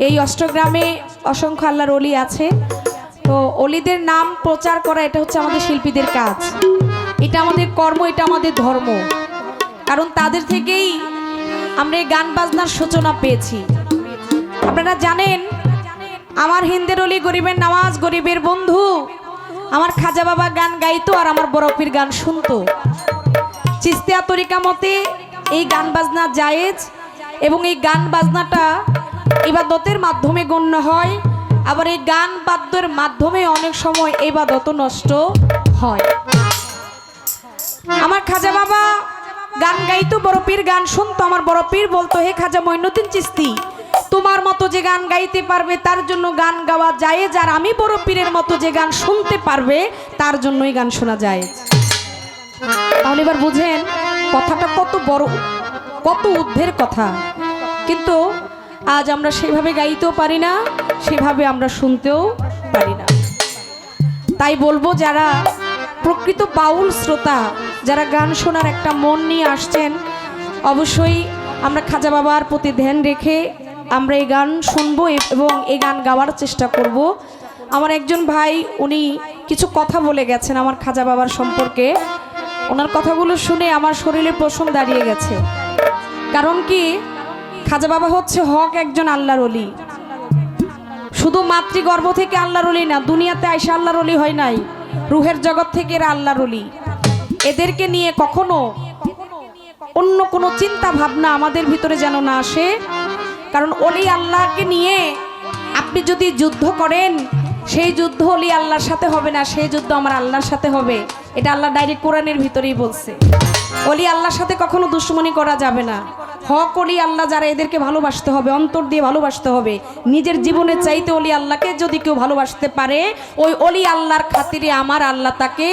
এই অষ্টগ্রামে অসংখ্য আল্লাহর ওলি আছে। তো ওলিদের নাম প্রচার করা এটা হচ্ছে আমাদের শিল্পীদের কাজ, এটা আমাদের কর্ম, এটা আমাদের ধর্ম। কারণ তাদের থেকেই আমরা এই গান বাজনার সূচনা পেয়েছি। আপনারা জানেন আমার হিন্দের ওলি গরিবের নামাজ, গরিবের বন্ধু আমার খাজা বাবা গান গাইতো আর আমার বড় পীর গান শুনতো। চিস্তিয়া তরিকা মতে এই গান বাজনা জায়েজ এবং এই গান বাজনাটা ইবাদতের মাধ্যমে গণ্য হয়। আবার এই গান বাদ্যের মাধ্যমে অনেক সময় ইবাদত নষ্ট হয়। আমার খাজা বাবা গান গাইতো, বড় পীর গান শুনতো। আমার বড় পীর বলতো, হে খাজা মঈনুদ্দিন চিশতি, তোমার মতো যে গান গাইতে পারবে তার জন্য গান গাওয়া জায়েজ, আর আমি বড় পীরের মতো যে গান শুনতে পারবে তার জন্যই গান শোনা জায়েজ। তাহলে এবার বুঝেন কথাটা কত বড়, কত ঊর্ধ্বের কথা। কিন্তু আজ আমরা সেভাবে গাইতেও পারি না, সেভাবে আমরা শুনতেও পারি না। তাই বলবো যারা প্রকৃত বাউল শ্রোতা, যারা গান শোনার একটা মন নিয়ে আসছেন, অবশ্যই আমরা খাজা বাবার প্রতি ধ্যান রেখে আমরা এই গান শুনবো এবং এই গান গাওয়ার চেষ্টা করব। আমার একজন ভাই উনি কিছু কথা বলে গেছেন আমার খাজা বাবার সম্পর্কে। ওনার কথাগুলো শুনে আমার শরীরের পশম দাঁড়িয়ে গেছে। কারণ কি, খাজা বাবা হচ্ছে হক একজন আল্লাহর ওলি। শুধু মাতৃগর্ভ থেকে আল্লাহর ওলি না, দুনিয়াতে আইসা আল্লাহর ওলি হয় নাই, রুহের জগৎ থেকে এরা আল্লাহর ওলি। এদেরকে নিয়ে কখনো অন্য কোনো চিন্তা ভাবনা আমাদের ভিতরে যেন না আসে। কারণ ওলি আল্লাহকে নিয়ে আপনি যদি যুদ্ধ করেন, সেই যুদ্ধ ওলি আল্লাহর সাথে হবে না, সেই যুদ্ধ আমার আল্লাহর সাথে হবে। এটা আল্লাহ ডাইরেক্ট কোরআনের ভিতরেই বলছে। ওলি আল্লাহর সাথে কখনো দুশ্মনী করা যাবে না। হক ওলি আল্লাহ যারা, এদেরকে ভালোবাসতে হবে, অন্তর দিয়ে ভালোবাসতে হবে। নিজের জীবনের চাইতে ওলি আল্লাহকে যদি কেউ ভালোবাসতে পারে, ওই ওলি আল্লাহর খাতিরে আমার আল্লাহ তাকে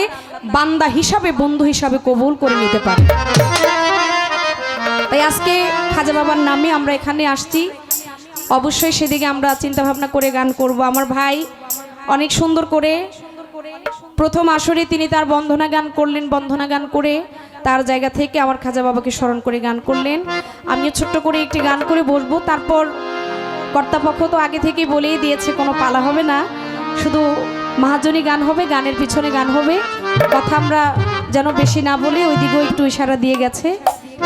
বান্দা হিসাবে, বন্ধু হিসাবে কবুল করে নিতে পারে। তাই আজকে খাজা বাবার নামে আমরা এখানে আসছি। অবশ্যই সেদিকে আমরা চিন্তা ভাবনা করে গান করব। আমার ভাই অনেক সুন্দর করে প্রথম আসরে তিনি তার বন্দনা গান করলেন। বন্দনা গান করে তার জায়গা থেকে আমার খাজা বাবাকে স্মরণ করে গান করলেন। আমিও ছোট্ট করে একটি গান করে বসবো। তারপর কর্তাপক্ষ তো আগে থেকেই বলেই দিয়েছে কোনো পালা হবে না, শুধু মহাজনী গান হবে, গানের পিছনে গান হবে। কথা আমরা যেন বেশি না বলে ওইদিকেও একটু ইশারা দিয়ে গেছে,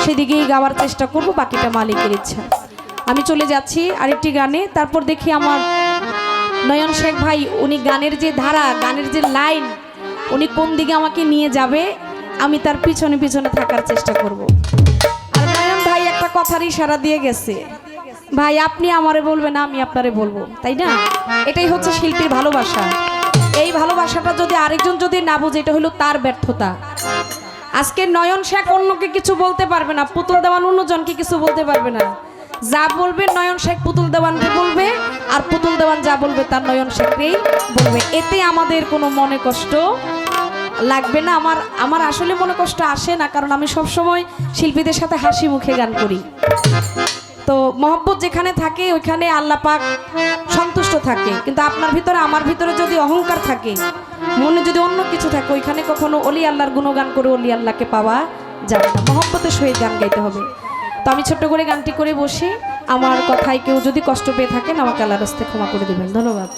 সেদিকেই গাওয়ার চেষ্টা করব, বাকিটা মালিকের ইচ্ছা। আমি চলে যাচ্ছি আরেকটি গানে। তারপর দেখি আমার নয়ন শেখ ভাই উনি গানের যে ধারা, গানের যে লাইন, উনি কোন দিকে আমাকে নিয়ে যাবে, আমি তার পিছনে পিছনে থাকার চেষ্টা করব। আর নয়ন ভাই একটা কথার ইশারা দিয়ে গেছে, ভাই আপনি আমারে বলবেন, আমি আপনারে বলবো, তাই না? এটাই হচ্ছে শিল্পীর ভালোবাসা। এই ভালোবাসাটা যদি আরেকজন যদি না বুঝে, এটা হলো তার ব্যর্থতা। আজকে নয়ন শেখ অন্যকে কিছু বলতে পারবে না, পুতুল দেওয়ান অন্যজনকে কিছু বলতে পারবে না। যা বলবে নয়ন শেখ পুতুল দেওয়ানকে বলবে, আর পুতুল দেওয়ান যা বলবে তার নয়ন শেখকেই বলবে। এতে আমাদের কোনো মনে কষ্ট লাগবে না। আমার আসলে মনে কষ্ট আসে না, কারণ আমি সবসময় শিল্পীদের সাথে হাসি মুখে গান করি। তো মহব্বত যেখানে থাকে ওইখানে আল্লাহ পাক সন্তুষ্ট থাকে। কিন্তু আপনার ভিতরে আমার ভিতরে যদি অহংকার থাকে, মনে যদি অন্য কিছু থাকে, ওইখানে কখনো অলি আল্লাহর গুণগান করে অলি আল্লাহকে পাওয়া যাবে না। মহব্বতের সহিত গান গাইতে হবে। তো আমি ছোট্ট করে গানটি করে বসি। আমার কথায় কেউ যদি কষ্ট পেয়ে থাকেন আমাকে আল্লাহর রাস্তে ক্ষমা করে দেবেন। ধন্যবাদ।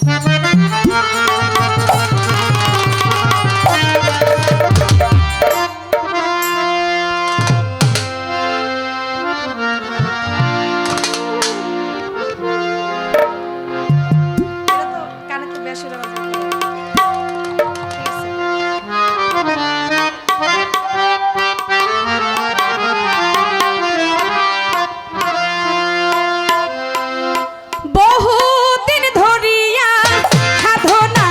বহুদিন ধরিয়া সাধনা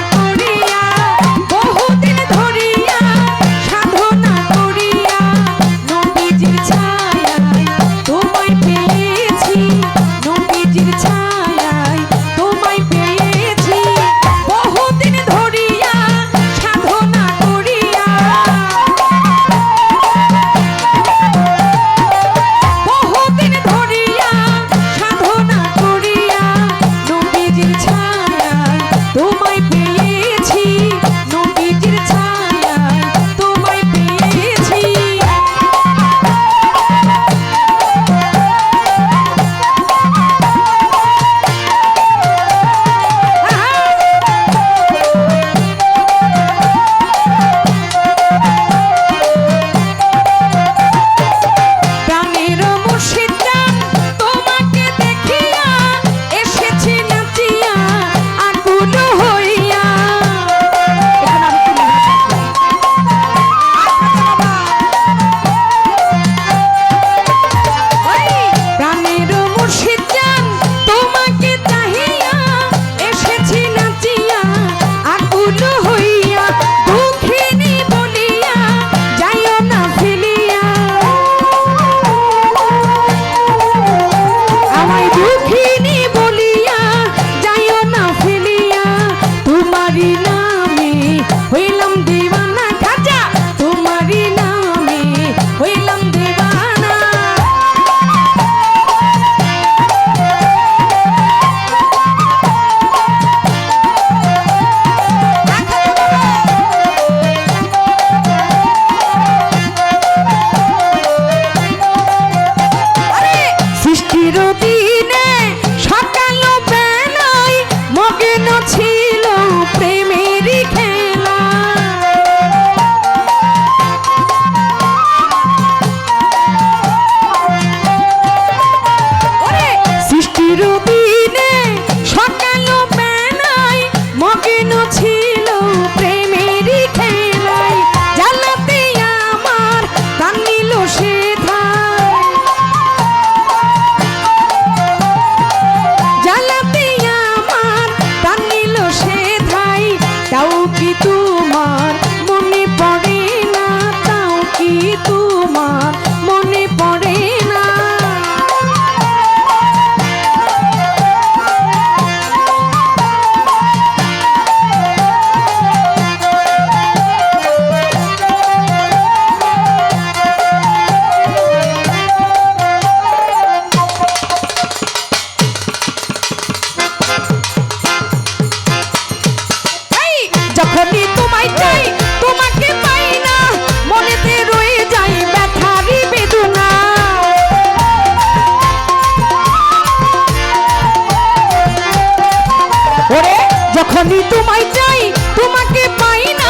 খালি তোমায় চাই তোমাকে পাই না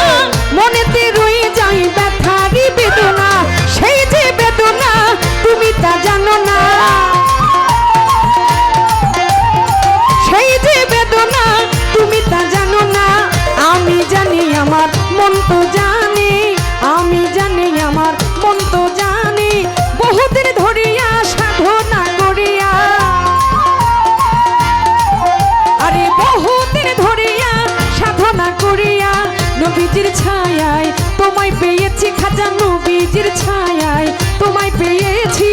মনেতে রয়ে যায় ব্যথারি বেদনা সেই যে বেদনা তুমি তা জানো না সেই যে বেদনা তুমি তা জানো না আমি জানি আমার মন তো জানে আমি জানি আমার মন তো জানে বহুদিন ধরিয়া সাধনা করিয়া আরে বহুদিন ধরিয়া সাধনা করিয়া নবীজির ছায়ায় তোমায় পেয়েছি খাজা নবীজির ছায়ায় তোমায় পেয়েছি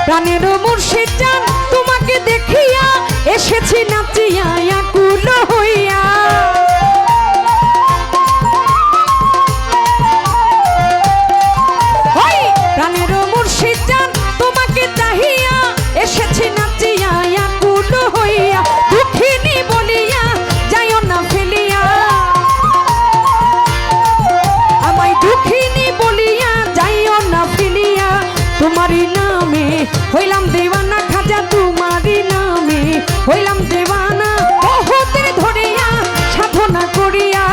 প্রাণের মুর্শিদ জান তোমাকে দেখিয়া এসেছি নাচিয়া আকুল হইয়া প্রাণের মুর্শিদ জান তোমাকে চাহিয়া এসেছি নাচিয়া আকুল হইয়া দুঃখিনী বলিয়া যাইও না ফেলিয়া আমায় দুঃখিনী বলিয়া যাইও না ফেলিয়া তোমারই নামে হইলাম দেওয়ানা খাজা তোমারই নামে হইলাম দেওয়ানা বহুদিন ধরিয়া সাধনা করিয়া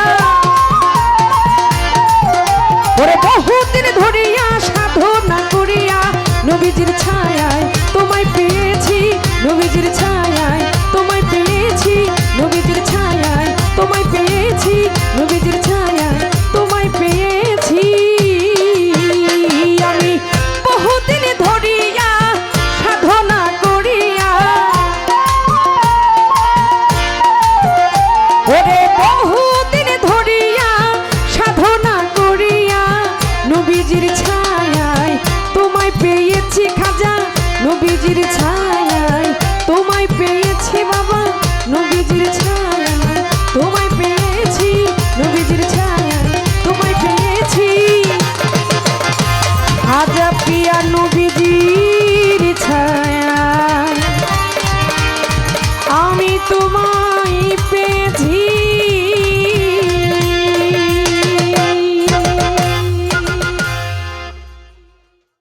ওরে বহুদিন ধরিয়া সাধনা করিয়া নবীজির ছায়ায় তোমায় পেয়েছি নবীজির ছায়ায়